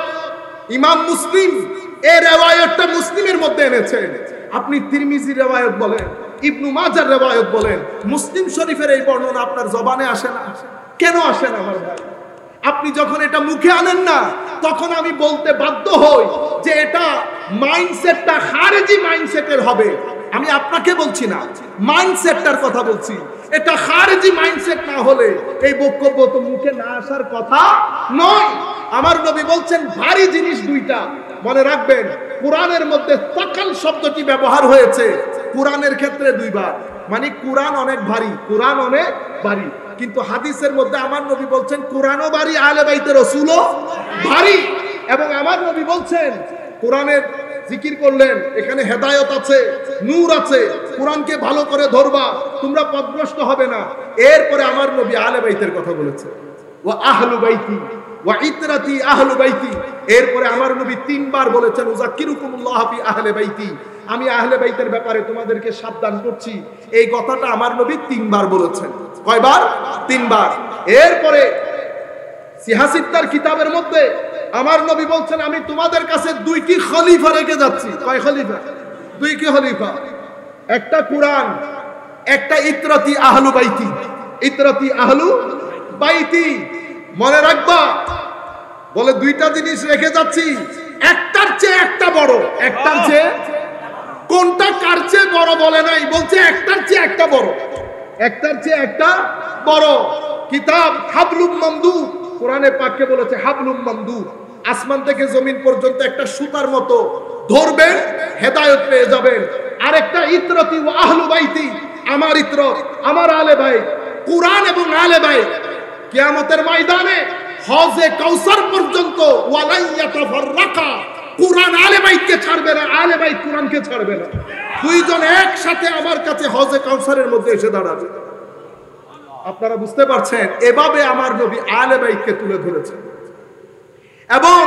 ইমাম মুসলিম এই রিওয়ায়াতটা মুসলিমের মধ্যে এনেছেন। আপনি তিরমিজির রিওয়ায়াত বলেন, ইবনু মাজার রিওয়ায়াত বলেন, মুসলিম শরীফের এই বর্ণনা আপনার জবানে আসে না? কেন আসে না আমার ভাই? আপনি যখন এটা মুখে আনেন না, তখন আমি বলতে বাধ্য হই যে এটা মাইন্ডসেটটা খারেজি মাইন্ডসেটের হবে। আমি আপনাকে বলছি না, মাইন্ডসেটটার কথা বলছি। এটা খারেজি মাইন্ডসেট না হলে এই বক্তব্য তো মুখে না আসার কথা নয়। আমার নবী বলছেন ভারী জিনিস দুইটা, মনে রাখবেন। কোরআনের মধ্যে তাকাল শব্দটি ব্যবহার হয়েছে কোরআনের ক্ষেত্রে দুইবার, মানে কোরআন অনেক ভারী, কোরআন অনেক ভারী। কিন্তু হাদিসের মধ্যে আমার নবী বলছেন কোরআনও ভারী, আহলে বাইতে রাসূলও ভারী। এবং আমার নবী বলছেন কোরআনের জিকির করলেন, এখানে হেদায়েত আছে, নূর আছে, কোরআনকে ভালো করে ধরবা, তোমরা পথভ্রষ্ট হবে না। এরপরে আমার নবী আহলে বাইতের কথা বলেছেন, ওয়া আহলু বাইতি ওয়া ইতরাতি আহলু বাইতি। এরপরে আমার নবী তিনবার বলেছেন উযাক্কিরুকুমুল্লাহ ফি আহলি বাইতি, আমি আহলে বাইতের ব্যাপারে তোমাদেরকে সাবধান করছি। এই কথাটা আমার নবী তিনবার বলেছেন। কয়বার? তিনবার। এরপরে সিহাসিত্তার কিতাবের মধ্যে আমার নবী বলছেন আমি তোমাদের কাছে দুইটি খলিফা রেখে যাচ্ছি। কয় খলিফা? দুইটি খলিফা, একটা কোরআন, একটা ইতরাতি আহলু বাইতি। ইতরাতি আহলু বাইতি, মনে রাখবা। বলে দুইটা জিনিস রেখে যাচ্ছি, একটার চেয়ে একটা বড়। একটার চেয়ে, কোনটা কার চেয়ে বড় বলে নাই, বলছে একটার চেয়ে একটা বড়, একটার চেয়ে একটা বড় কিতাব হাবলুম মামদুদ। কোরআনে পাককে বলেছে হাবলুম মামদুদ, আসমান থেকে জমিন পর্যন্ত একটা সুতার মতো ধরবেন, হেদায়েত পেয়ে যাবেন। আরেকটা ইতরাতি ওয়া আহলু বাইতি, আমার ইতরত, আমার আহলে বাইত, কোরআন এবং আহলে বাইত। কিয়ামতের ময়দানে হজে কাউসার পর্যন্ত ওয়ালাই ইয়াতাফাররাকা, কোরআন আহলে বাইতকে ছাড়বে না, আহলে বাইত কোরআনকে ছাড়বে না। দুইজন একসাথে আমার কাছে হজে কাউসারের মধ্যে এসে দাঁড়াবে। আপনারা বুঝতে পারছেন? এভাবে আমার নবী আহলে বাইতকে তুলে ধরেছেন। এবং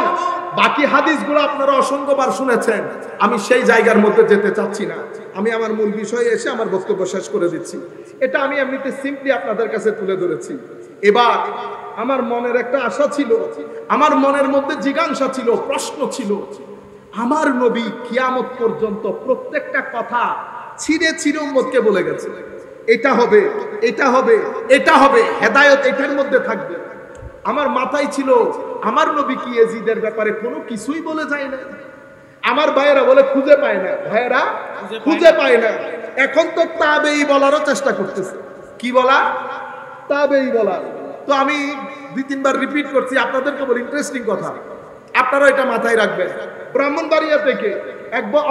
বাকি হাদিসগুলো আপনারা অসংখ্যবার শুনেছেন, আমি সেই জায়গার মধ্যে যেতে চাচ্ছি না। আমি আমার মূল বিষয়ে এসে আমার বক্তব্য শেষ করে দিচ্ছি। এটা আমি এমনিতে সিম্পলি আপনাদের কাছে তুলে ধরেছি। এবার আমার মনের একটা আশা ছিল, আমার মনের মধ্যে জিজ্ঞাসা ছিল, প্রশ্ন ছিল, আমার নবী কিয়ামত পর্যন্ত প্রত্যেকটা কথা ছিঁড়ে ছিঁড়ে উম্মতকে বলে গেছে, এটা হবে, এটা হবে, এটা হবে, হেদায়েত এটার মধ্যে থাকবে। আমার মাথায় ছিল আমার নবী কি ইয়াজিদের ব্যাপারে কোনো কিছুই বলে যায় না। আমার ভাইয়েরা বলে খুঁজে পায় না, ভাইয়েরা খুঁজে পায় না। এখন তো তাবেই বলারও চেষ্টা করতেছে। কি বলা? তাবেই বলা। তো আমি দুই তিনবার রিপিট করছি, আপনাদেরকে বলি ইন্টারেস্টিং কথা, আপনারা এটা মাথায় রাখবেন। ব্রাহ্মণবাড়িয়া থেকে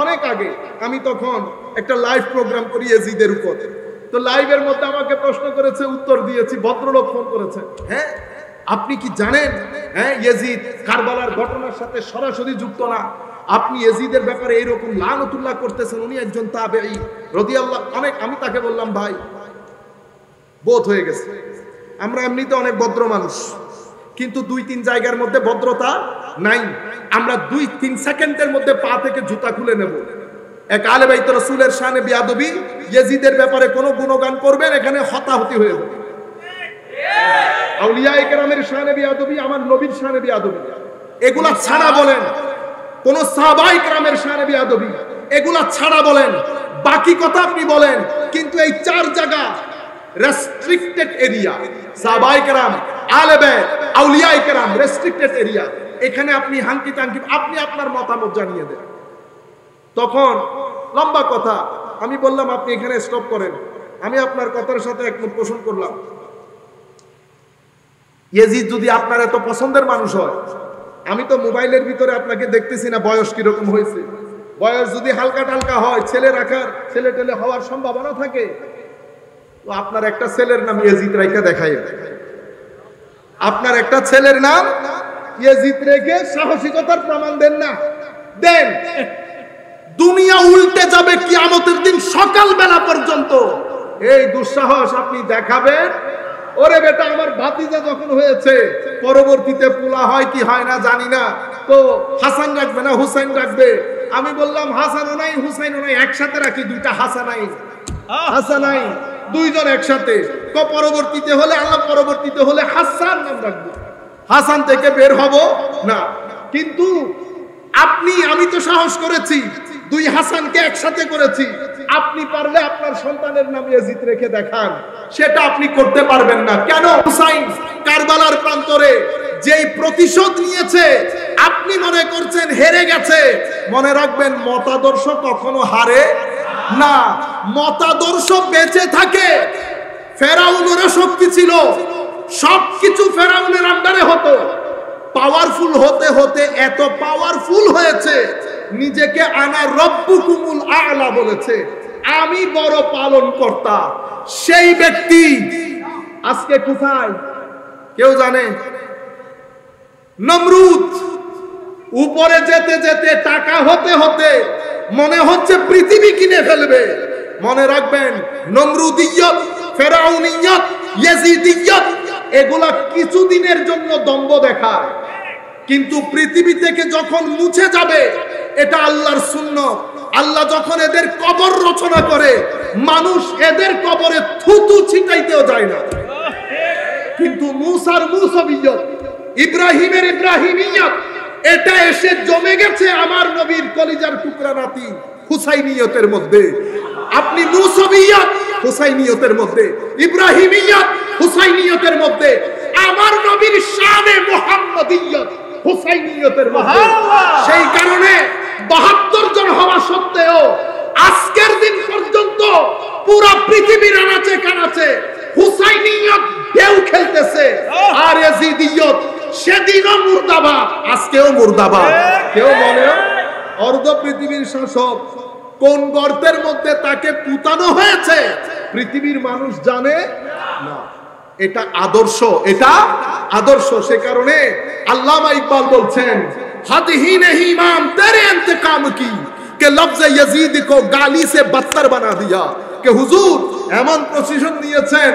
অনেক আগে আমি তখন একটা লাইভ প্রোগ্রাম করি ইয়াজিদের উপর। তো লাইভের মধ্যে আমাকে প্রশ্ন করেছে, উত্তর দিয়েছি। ভদ্রলোক ফোন করেছে, হ্যাঁ আপনি কি জানেন ইয়াজিদ কারবালার ঘটনার সাথে সরাসরি যুক্ত না, আপনি ইয়াজিদের ব্যাপারে এরকম লানতুল্লাহ করতেছেন, উনি একজন তাবেঈ রাদিয়াল্লাহু অনেক। আমি তাকে বললাম ভাই বোধ হয়ে গেছে, আমরা এমনিতে অনেক ভদ্র মানুষ, কিন্তু দুই তিন জায়গার মধ্যে ভদ্রতা নাই। আমরা 2-3 সেকেন্ডের মধ্যে পা থেকে জুতা খুলে নেব। এক আহলে বাইত রাসূলের শানে বিয়াদবি, ইয়াজিদের ব্যাপারে কোনো গুণগান করবেন, এখানে হতাহতি হয়ে যাবে। আউলিয়ায়ে কেরামের শানে বিয়াদবি, আমার নবীর শানে বিয়াদবি, এগুলা ছাড়া বলেন, কোন সাহাবায়ে কেরামের শানে বিয়াদবি, এগুলা ছাড়া বলেন, বাকি কথা আপনি বলেন। কিন্তু এই 4 জায়গা রেস্ট্রিক্টেড এরিয়া, সাহাবায়ে কেরাম, আহলে বাইত, আউলিয়ায়ে কেরাম, রেস্ট্রিক্টেড এরিয়া। এখানে আপনি হাঙ্কি টাঙ্কি আপনি আপনার মতামত জানিয়ে দেন। তখন লম্বা কথা, আমি বললাম আপনি এখানে স্টপ করেন, আমি আপনার কথার সাথে একমত পোষণ করলাম। ইয়াজিদ যদি আপনার এত পছন্দের মানুষ হয়, আমি তো মোবাইলের ভিতরে আপনাকে দেখতেছি না বয়স কিরকম হয়েছে। বয়স যদি হালকা টালকা হয়, ছেলে টেলে হওয়ার সম্ভাবনা থাকে, তো আপনার একটা ছেলের নাম ইয়াজিদ রাইখা দেখায়, আপনার একটা ছেলের নাম ইয়াজিদ রেখে সাহসিকতার প্রমাণ দেন না, দেন। দুনিয়া উল্টে যাবে কিয়ামতের দিন সকালবেলা পর্যন্ত। এই দুঃসাহস আপনি দেখাবেন? ওরে বেটা, আমার ভাতিজা যখন হয়েছে, পরবর্তীতে পোলা হয় কি হয় না জানি না, তো হাসান রাখবে না হুসাইন রাখবে। আমি বললাম হাসানও নাই হুসাইনও নাই, একসাথে রাখি দুইটা হাসানাই, দুইজন একসাথে। তো পরবর্তীতে হলে আল্লাহ পরবর্তীতে হলে হাসান নাম রাখবো, হাসান থেকে বের হব না। কিন্তু আমি তো সাহস করেছি, 2 হাসানকে একসাথে করেছি, আপনি পারলে আপনার সন্তানের নাম ইয়াজিদ রেখে দেখান, সেটা আপনি করতে পারবেন না। কেন? হুসাইন কারবালার প্রান্তরে যেই প্রতিশোধ নিয়েছে, আপনি মনে করছেন হেরে গেছে। মনে রাখবেন, মতাদর্শ কখনো হারে না, মতাদর্শ বেঁচে থাকে। ফেরাউনেরও শক্তি ছিল, সবকিছু ফেরাউনের আন্ডারে হতো। পাওয়ারফুল হতে হতে এত পাওয়ারফুল হয়েছে, নিজেকে আনা রব্বুকুমুল আ'লা বলেছে, আমি বড় পালন কর্তা। সেই ব্যক্তি আজকে কোথায় কেউ জানে? নমরুদ উপরে যেতে যেতে, টাকা হতে হতে মনে হচ্ছে পৃথিবী কিনে ফেলবে। মনে রাখবেন, নমরুদিয়ত, ফেরাউনিয়ত, ইয়াজিদিয়ত এগুলা কিছুদিনের জন্য দম্ভ দেখায়, কিন্তু পৃথিবী থেকে যখন মুছে যাবে, এটা আল্লাহর সুন্নাত। আল্লাহ যখন এদের কবর রচনা করে, মানুষ এদের কবরে থুতু ছিটাইতেও যায় না। কিন্তু মুসার মুসাবিয়ত, ইব্রাহিমের ইব্রাহিমিয়ত, এটা এসে জমে গেছে আমার নবীর কলিজার টুকরা নাতি হুসাইনিয়তের মধ্যে। আপনি মুসাবিয়ত হুসাইনিয়তের মধ্যে, ইব্রাহিমিয়ত হুসাইনিয়তের মধ্যে, আমার নবীর শানে মুহাম্মদিয়ত হুসাইনিয়তের মধ্যে। সেই কারণে 72 জন হওয়া সত্ত্বেও আজকের দিন পর্যন্ত পুরো পৃথিবীর আনাচে কানাচে হুসাইনিয়ত ঢেউ খেলতেছে, আর ইয়াজিদিয়ত সেদিনও মুর্দাবাদ, আজকেও মুর্দাবাদ। কেউ বলে অর্ধ পৃথিবীর শাসক কোন গর্তের মধ্যে তাকে পুতানো হয়েছে পৃথিবীর মানুষ জানে না। এটা আদর্শ, এটা আদর্শ। সে কারণে আল্লামা ইকবাল বলছেন, हद ही नहीं इमाम तेरे इंतकाम की कि लफ्ज यजीद को गाली से बदतर बना दिया। कि হুজুর এমন প্রতিশোধ নিয়েছেন,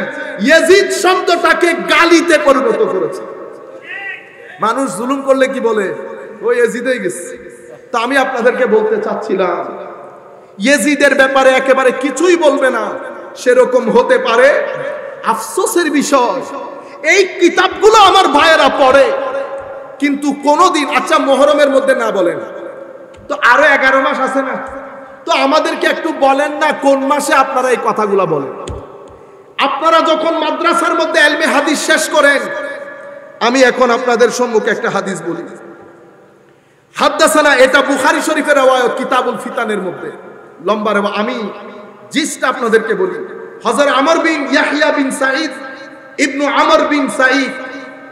ইয়াজিদ শব্দটাকে গালিতে পরিণত করেছে। মানুষ জুলুম করলে কি বলে? ওই ইয়াজিদই গেছে। তা আমি আপনাদেরকে বলতে চাচ্ছিলাম, ইয়াজিদের ব্যাপারে একেবারে কিছুই বলবে না, সেরকম হতে পারে। আফসোসের বিষয়, এই কিতাবগুলো আমার ভাইয়েরা পড়ে, কিন্তু কোনদিন, আচ্ছা মুহররমের মধ্যে না বলেন তো আরো 11 মাস আছে না, তো আমাদেরকে একটু বলেন না কোন মাসে আপনারা এই কথাগুলো বলেন। আপনারা যখন মাদ্রাসার মধ্যে ইলমে হাদিস শেষ করেন, আমি এখন আপনাদের সম্মুখে একটা হাদিস বলি। হাদাসানা, এটা বুখারী শরীফের রওয়ায়াত, কিতাবুল ফিতানের মধ্যে লম্বা। আমি জিসটা আপনাদেরকে বলি। হযরত আমর বিন ইয়াহইয়া বিন সাঈদ ইবনে আমর বিন সাঈদ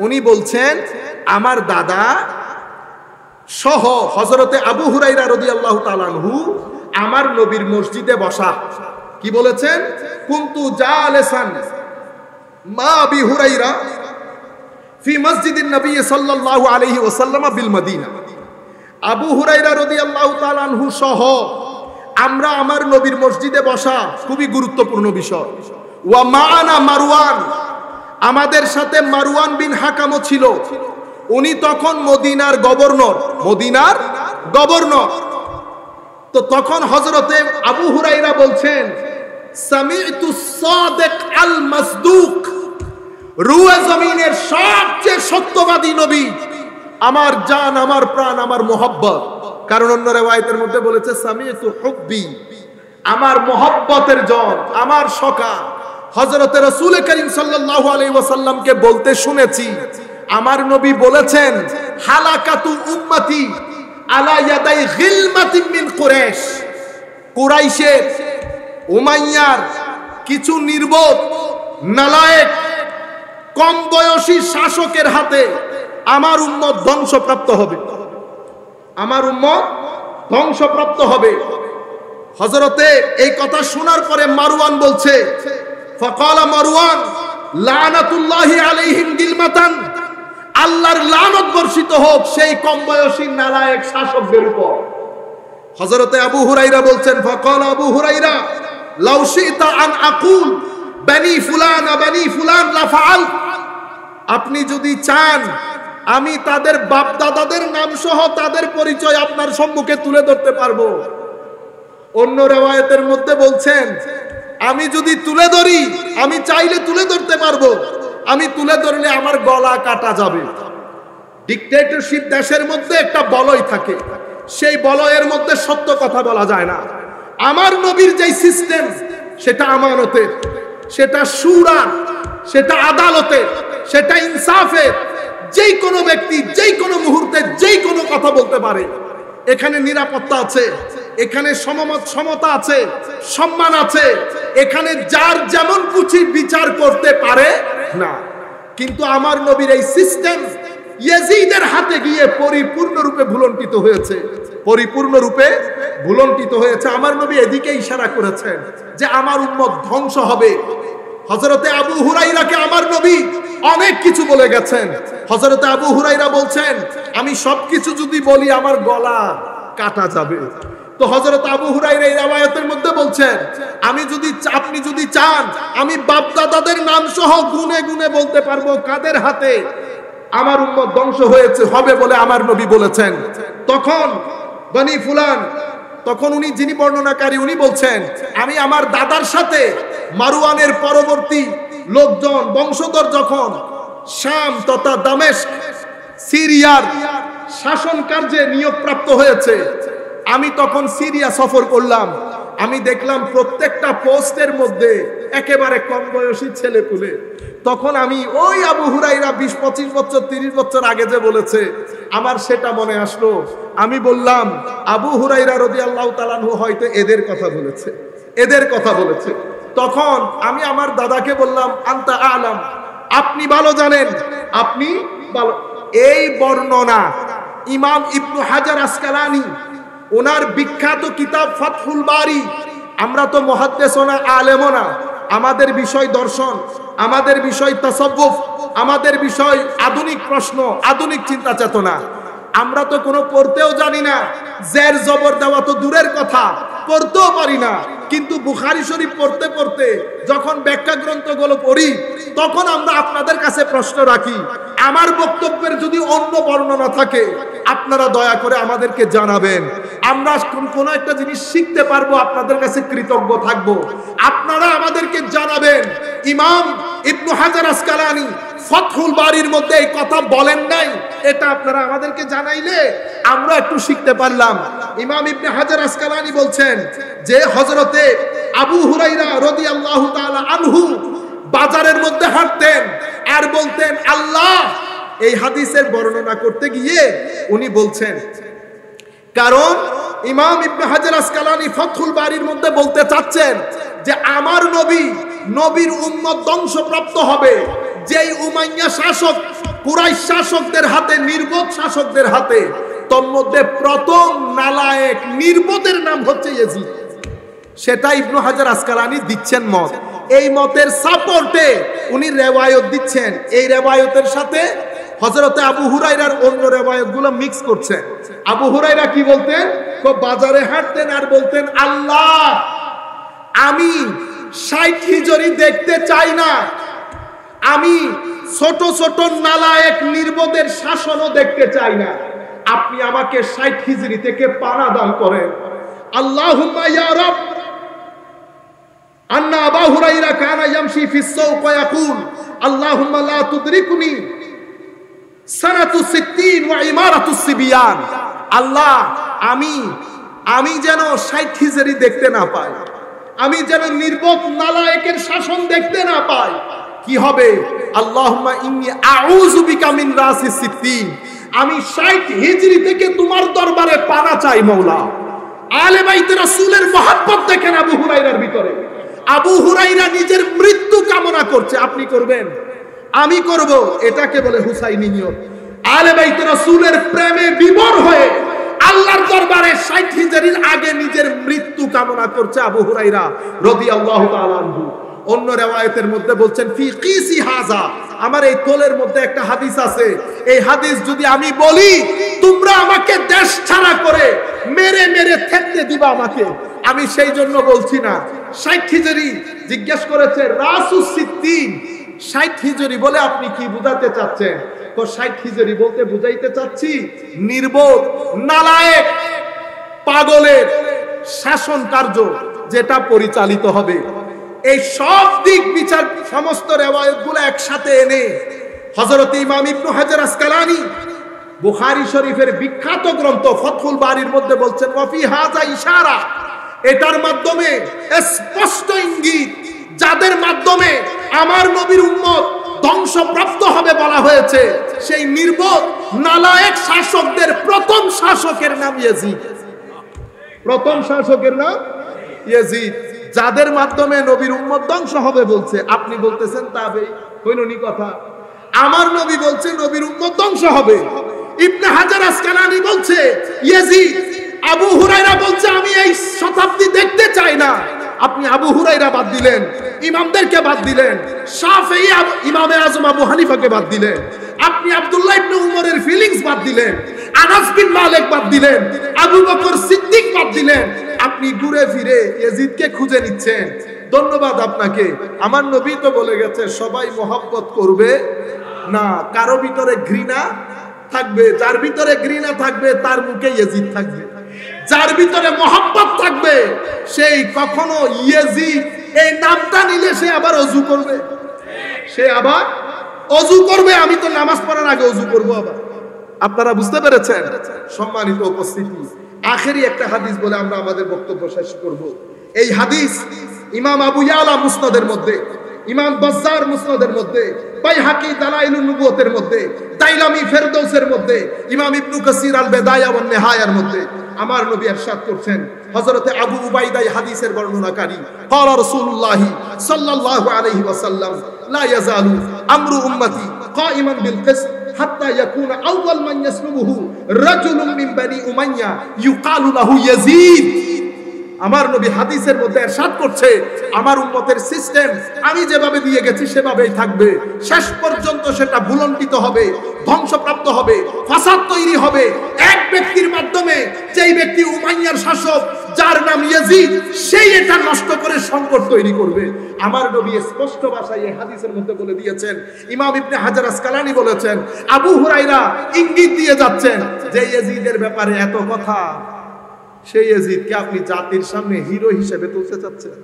উনি বলছেন, আমার দাদা সহ হযরতে আবু হুরায়রা রাদিয়াল্লাহু তাআলা আনহু আমার নবীর মসজিদে বসা। কি বলেছেন? কুনতু জালিসান মা আবি হুরায়রা ফি মসজিদিন নবী সাল্লাল্লাহু আলাইহি ওয়াসাল্লাম বিল মদিনা। আবু হুরায়রা রাদিয়াল্লাহু তাআলা আনহু সহ আমরা আমার নবীর মসজিদে বসা, খুবই গুরুত্বপূর্ণ বিষয়। ওয়া মাআনা মারওয়ান, আমাদের সাথে মারওয়ান বিন হাকামও ছিল। উনি তখন মদিনার গভর্নর, মদিনার গভর্নর। তো তখন হযরতে আবু হুরায়রা বলছেন, সামি'তু সাদিক আল মাসদুক, রুয়ে জমিনের সবচেয়ে সত্যবাদী নবী, আমার জান, আমার প্রাণ, আমার মোহাব্বত। কারণ অন্য রিওয়ায়াতের মধ্যে বলেছে সামি'তু হুব্বি, আমার মোহাব্বতের জন, আমার সখা। হযরতে রাসূল করিম সাল্লাল্লাহু আলাইহি ওয়াসাল্লামকে বলতে শুনেছি, আমার নবী বলেছেন, হালাকাতু উম্মতি আলা ইয়াদাই গিলমাতিন মিন কুরাইশ, কুরাইশের, উমাইয়ার কিছু নির্বোধ, নালায়েক, কম বয়সী শাসকের হাতে আমার উম্মত ধ্বংসপ্রাপ্ত হবে, আমার উম্মত ধ্বংসপ্রাপ্ত হবে। হযরতে এই কথা শোনার পরে মারওয়ান বলছে, ফাকালা মারওয়ান লানাতুল্লাহি আলাইহিম গিলমাতান, আল্লাহর লানত বর্ষিত হোক সেই কম বয়সী নালায়েক শাসকদের উপর। হযরতে আবু হুরায়রা বলছেন, ফাকালা আবু হুরায়রা লাউ শি'তা আন আকুল বানি ফুলান বানি ফুলান লা ফাআল, আপনি যদি চান আমি তাদের বাপ দাদাদের নাম সহ তাদের পরিচয় আপনার সম্মুখে তুলে ধরতে পারবো। অন্য রিওয়ায়াতের মধ্যে বলছেন, আমি যদি তুলে ধরি, আমি চাইলে তুলে ধরতে পারবো, আমি তুলে ধরলে আমার গলা কাটা যাবে। ডিক্টেটরশিপ দেশের মধ্যে একটা বলয় থাকে, সেই বলয়ের মধ্যে সত্য কথা বলা যায় না। আমার নবীর যে সিস্টেম সেটা আমানতের, সেটা শুরার, সেটা আদালতের, সেটা ইনসাফের। যেই কোনো ব্যক্তি যেই কোনো মুহূর্তে যেই কোনো কথা বলতে পারে। এখানে নিরাপত্তা আছে, এখানে সমমত সমতা আছে, সম্মান আছে, এখানে যার যেমন খুশি বিচার করতে পারে না। কিন্তু আমার নবীর এই সিস্টেম ইয়াজিদের হাতে গিয়ে পরিপূর্ণরূপে ভুলণ্ঠিত হয়েছে, পরিপূর্ণরূপে ভুলণ্ঠিত হয়েছে। আমার নবী এদিকে ইশারা করেছেন যে আমার উম্মত ধ্বংস হবে। হযরতে আবু হুরায়রাকে আমার নবী অনেক কিছু বলে গেছেন। হযরতে আবু হুরায়রা বলছেন আমি সবকিছু যদি বলি আমার গলা কাটা যাবে। তো হযরত আবু হুরায়রা এই riwayতের মধ্যে বলছেন আপনি যদি চান আমি বাপ দাদাদের নাম সহ গুনে গুনে বলতে পারবো কাদের হাতে আমার উম্মত ধ্বংস হয়েছে হবে বলে আমার নবী বলেছেন। তখন বনি ফুলান, তখন উনি যিনি বর্ণনাকারী উনি বলছেন আমি আমার দাদার সাথে মারওয়ানের পরবর্তী লোকজন বংশধর যখন শাম তথা দামেস্ক সিরিয়ার শাসন কার্যে নিয়োগপ্রাপ্ত হয়েছে, আমি তখন সিরিয়া সফর করলাম। আমি দেখলাম প্রত্যেকটা পোস্টের মধ্যে একেবারে কম বয়সী ছেলেপুলে। তখন আমি ওই আবু হুরায়রা 20-25 বছর 30 বছর আগে যে বলেছে আমার সেটা মনে আসলো। আমি বললাম আবু হুরায়রা রাদিয়াল্লাহু তাআলা আনহু হয়তো এদের কথা বলেছে, এদের কথা বলেছে। তখন আমি আমার দাদাকে বললাম আনতা আলাম, আপনি ভালো জানেন, আপনি ভালো। এই বর্ণনা ইমাম ইবনু হাজার আসকালানি ওনার বিখ্যাত কিতাব ফাতহুল বারি, আমরা তো মুহাদ্দিসও না আলেমও না, আমাদের বিষয় দর্শন, আমাদের বিষয় তাসাব্বুফ, আমাদের বিষয় আধুনিক প্রশ্ন, আধুনিক চিন্তা চেতনা। আমরা তো কোনো পড়তেও জানি না, জের জবর দেওয়া তো দূরের কথা, পড়তেও পারি না। কিন্তু বুখারী শরীফ পড়তে পড়তে যখন ব্যাখ্যা গ্রন্থগুলো পড়ি তখন আমরা আপনাদের কাছে প্রশ্ন রাখি, আমার বক্তব্যের যদি অন্য বর্ণনা থাকে আপনারা দয়া করে আমাদেরকে জানাবেন। আমরা কোন একটা জিনিস শিখতে পারবো, আপনাদের কাছে কৃতজ্ঞ থাকব। আপনারা আমাদেরকে জানাবেন ইমাম ইবনু হাজার আসকালানি ফাতহুল বারির মধ্যে এই কথা বলেন নাই, এটা আপনারা আমাদেরকে জানাইলে আমরা একটু শিখতে পারলাম। ইমাম ইবনে হাজার আসকালানি বলছেন যে হযরতে আবু হুরায়রা রাদিয়াল্লাহু তাআলা আনহু বাজারের মধ্যে হাঁটতেন আর বলতেন আল্লাহ। এই হাদিসের বর্ণনা করতে গিয়ে উনি বলছেন, কারণ ইমাম ইবনে হাজার আসকালানি ফাতহুল বারির মধ্যে বলতে চাচ্ছেন যে আমার নবীর উম্মত ধ্বংসপ্রাপ্ত হবে যেই উমাইয়া শাসক কুরাইশ শাসকদের হাতে, নির্বোধ শাসকদের হাতে। তন্মধ্যে প্রথম নালায়েক নির্বোধের নাম হচ্ছে ইয়াজিদ। সেটা ইবনু হাজার আসকালানি দিচ্ছেন মত। এই মতের সাপোর্টে উনি রিওয়ায়াত দিচ্ছেন। এই রিওয়ায়াতের সাথে হযরতে আবু হুরায়রার অন্য রিওয়ায়াতগুলো মিক্স করছেন। আবু হুরায়রা কি বলতেন? বাজারে হাঁটতেন আর বলতেন আল্লাহ আমি 60 হিজরি দেখতে চাই না, আমি ছোট ছোট নালায়েক নির্বোধের শাসনও দেখতে চাই না, আপনি আমাকে 60 হিজরি থেকে পানা দান করেন। আল্লাহুম্মা ইয়া রাব আন্না আবু হুরায়রা কানা ইয়ামশি ফিস সাওক ওয়া ইয়াকুল আল্লাহুম্মা লা তুদরিকুনি সানাতু 60 ওয়া ইমারাতুস সিবিয়ান। আল্লাহ আমি যেন 60 হিজরি দেখতে না পাই, আমি যেন নির্বোধ নালায়েকের শাসন দেখতে না পাই। কি হবে? আল্লাহুম্মা ইন্নী আউযু বিকা মিন রাসি 60, আমি 60 হিজরি থেকে তোমার দরবারে পানা চাই মওলা। আলে বাইতে রাসূলের মহব্বত দেখেন আবু হুরায়রার ভিতরে। আবু হুরায়রা নিজের মৃত্যু কামনা করছে, আপনি করবেন, আমি করব, এটাকে বলে হুসাইনি নিয়ত। আলে বাইতে রাসূলের প্রেমে বিভোর হয়ে আল্লাহর দরবারে 60 হিজরির আগে নিজের মৃত্যু কামনা করছে আবু হুরায়রা রাদিয়াল্লাহু তাআলা আনহু। অন্য রিওয়ায়াতের মধ্যে বলছেন ফি কিসি হাযা, আমার এই তোলের মধ্যে একটা হাদিস আছে, এই হাদিস যদি আমি বলি তোমরা আমাকে দেশ ছাড়া করে মেরে মেরে থেততে দিবা আমাকে, আমি সেই জন্য বলছি না। 60 হিজরি জিজ্ঞেস করেছে রাসুস 60, 60 হিজরি বলে আপনি কি বুঝাতে চাচ্ছেন? তো 60 হিজরি বলতে বুঝাইতে চাচ্ছি নির্বোধ নালায়েক পাগলের শাসন কার্য যেটা পরিচালিত হবে। এই সব দিক বিচার সমস্ত রিওয়ায়াতগুলো একসাথে এনে হযরত ইমাম ইবনু হাজার আসকালানি বুখারী শরীফের বিখ্যাত গ্রন্থ ফাতহুল বারির মধ্যে বলছেন ওয়া ফি হাযা ইশারা, এটার মাধ্যমে স্পষ্ট ইঙ্গিত, যাদের মাধ্যমে আমার নবীর উম্মত ধ্বংসপ্রাপ্ত হবে বলা হয়েছে, সেই নির্বোধ নালায়েক শাসকদের প্রথম শাসকের নাম ইয়াজিদ। প্রথম শাসকের নাম ইয়াজিদ, যাদের মাধ্যমে নবীর উম্মত ধ্বংস হবে বলছে। আপনি বলতেছেন তাবেঈ, কইলনি কথা। আমার নবী বলছে নবীর উম্মত ধ্বংস হবে। ইবনে হাজার আসকালানি বলছে ইয়াজিদ। আবু হুরায়রা বলছে আমি এই শতাব্দী দেখতে চাই না। আপনি আবু হুরায়রা বাদ দিলেন, ইমামদেরকে বাদ দিলেন, শাফেঈ ইমামে আজম আবু হানিফাকে বাদ দিলেন, আপনি আব্দুল্লাহ ইবনে উমরের ফিলিংস বাদ দিলেন, আনাস বিন মালিক বাদ দিলেন, আবু বকর সিদ্দিক বাদ দিলেন। আপনি ঘুরে ফিরে ইয়াজিদকে খুঁজে নিচ্ছেন। ধন্যবাদ আপনাকে। আমার নবী তো বলে গেছে সবাই মহব্বত করবে না, কারো ভিতরে ঘৃণা থাকবে। যার ভিতরে ঘৃণা থাকবে তার মুখে ইয়াজিদ থাকবে। যার ভিতরে মহব্বত থাকবে সেই কখনো ইয়াজিদ এই নামটা নিলে সে আবার ওযু করবে, সে আবার ওযু করবে। আমি তো নামাজ পড়ার আগে ওযু করব আবার। আপনারা বুঝতে পেরেছেন? সম্মানিত উপস্থিতি, আখেরি একটা হাদিস বলে আমরা আমাদের বক্তব্য শেষ করব। এই হাদিস ইমাম আবু ইয়ালা মুসনাদের মধ্যে, ইমাম বাজ্জার মুসনাদের মধ্যে, বাইহাকি দালাইলুন নবুয়তের মধ্যে, দাইলামি ফেরদৌসের মধ্যে, ইমাম ইবনু কাসির আল বিদায়া ওয়ান নিহায়ার মধ্যে আমার নবী ইরশাদ করছেন, হযরতে আবু উবাইদা হাদিসের বর্ণনাকারী, ক্বালা রাসূলুল্লাহ সাল্লাল্লাহু আলাইহি ওয়াসাল্লাম লা ইয়াজালু আমরু উম্মতি কাইমান বিল কিসত হাত্তা ইয়াকুনা আউয়াল মান ইয়াসলুবুহু রাজুলুম মিন বানি উমাইয়া ইউকালু লাহু ইয়াজিদ। আমার নবী হাদিসের মধ্যে ইরশাদ করছে আমার উম্মতের সিস্টেম আমি যেভাবে দিয়ে গেছি সেভাবেই থাকবে। শেষ পর্যন্ত সেটা ভুলণ্ঠিত হবে, ধ্বংসপ্রাপ্ত হবে, ফাসাদ তৈরি হবে এক ব্যক্তির মাধ্যমে, যেই ব্যক্তি উমাইয়ার শাসক যার নাম ইয়াজিদ, সেই এটা নষ্ট করে সংকট তৈরি করবে। আমার নবী স্পষ্ট ভাষায় এই হাদিসের মধ্যে বলে দিয়েছেন। ইমাম ইবনে হাজার আসকালানি বলেছেন, আবু হুরায়রা ইঙ্গিত দিয়ে যাচ্ছেন যে ইয়াজিদের ব্যাপারে এত কথা, সেই ইয়াজিদকে আপনি জাতির সামনে হিরো হিসেবে তুলতে চাচ্ছেন।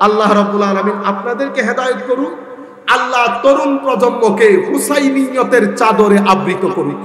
আল্লাহ রাব্বুল আলামিন আপনাদেরকে হেদায়েত করুন। আল্লাহ তরুণ প্রজন্মকে হুসাইনিয়তের চাদরে আবৃত করুন।